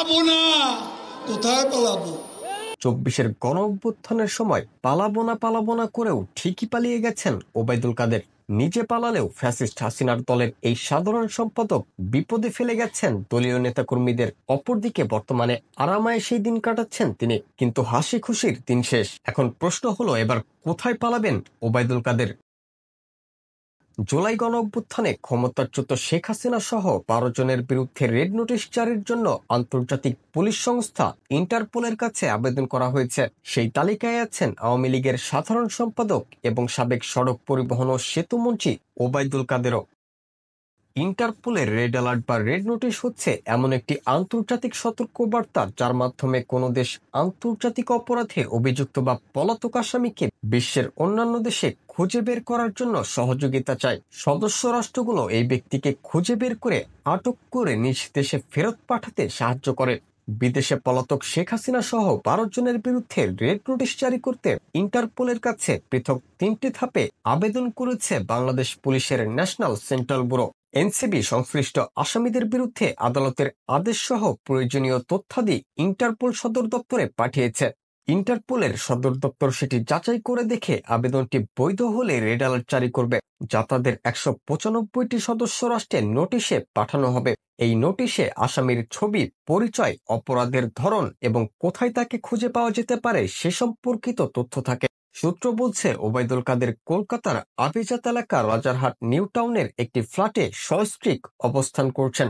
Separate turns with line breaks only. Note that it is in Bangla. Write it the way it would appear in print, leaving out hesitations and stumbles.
পালাবো না। কোথায় পালাবো?
24-এর গণ-অভ্যুত্থানের সময় পালাবো না করেও ঠিকই পালিয়ে গেছেন ওবায়দুল কাদের। নিজে পালালেও ফ্যাসিস্ট হাসিনার দলের এই সাধারণ সম্পাদক বিপদে ফেলে গেছেন দলীয় নেতাকর্মীদের। অপরদিকে বর্তমানে আরামায় সেই দিন কাটাচ্ছেন তিনি, কিন্তু হাসি খুশির দিন শেষ। এখন প্রশ্ন হলো, এবার কোথায় পালাবেন ওবায়দুল কাদের? জুলাই গণ-অভ্যুত্থানে ক্ষমতাচ্যুত শেখ হাসিনা সহ 12 জনের বিরুদ্ধে রেড নোটিশ জারির জন্য আন্তর্জাতিক পুলিশ সংস্থা ইন্টারপোলের কাছে আবেদন করা হয়েছে। সেই তালিকায় আছেন আওয়ামী লীগের সাধারণ সম্পাদক এবং সাবেক সড়ক পরিবহন ও সেতুমন্ত্রী ওবায়দুল কাদেরও। ইন্টারপোলের রেড অ্যালার্ট বা রেড নোটিশ হচ্ছে এমন একটি আন্তর্জাতিক সতর্কবার্তা যার মাধ্যমে কোনো দেশ আন্তর্জাতিক অপরাধে অভিযুক্ত বা পলাতক আসামিকে বিশ্বের অন্যান্য দেশে খুঁজে বের করার জন্য সহযোগিতা চায়। সদস্য রাষ্ট্রগুলো এই ব্যক্তিকে খুঁজে বের করে আটক করে নিজ দেশে ফেরত পাঠাতে সাহায্য করে। বিদেশে পলাতক শেখ হাসিনা সহ 12 জনের বিরুদ্ধে রেড নোটিশ জারি করতে ইন্টারপোলের কাছে পৃথক 3টি ধাপে আবেদন করেছে বাংলাদেশ পুলিশের ন্যাশনাল সেন্ট্রাল ব্যুরো। এনসিবি সংশ্লিষ্ট আসামিদের বিরুদ্ধে আদালতের আদেশ সহ প্রয়োজনীয় তথ্যাদি ইন্টারপোল সদর দপ্তরে পাঠিয়েছে। ইন্টারপোলের সদর দপ্তর সেটি যাচাই করে দেখে আবেদনটি বৈধ হলে রেড অ্যালার্ট জারি করবে, যা তাদের 195টি সদস্য রাষ্ট্রের নোটিশে পাঠানো হবে। এই নোটিশে আসামির ছবি, পরিচয়, অপরাধের ধরন এবং কোথায় তাকে খুঁজে পাওয়া যেতে পারে সে সম্পর্কিত তথ্য থাকে। সূত্র বলছে, ওবায়দুল কাদের কলকাতার আভিজাত এলাকা রাজারহাট নিউ টাউনের একটি ফ্ল্যাটে সস্ত্রীক অবস্থান করছেন।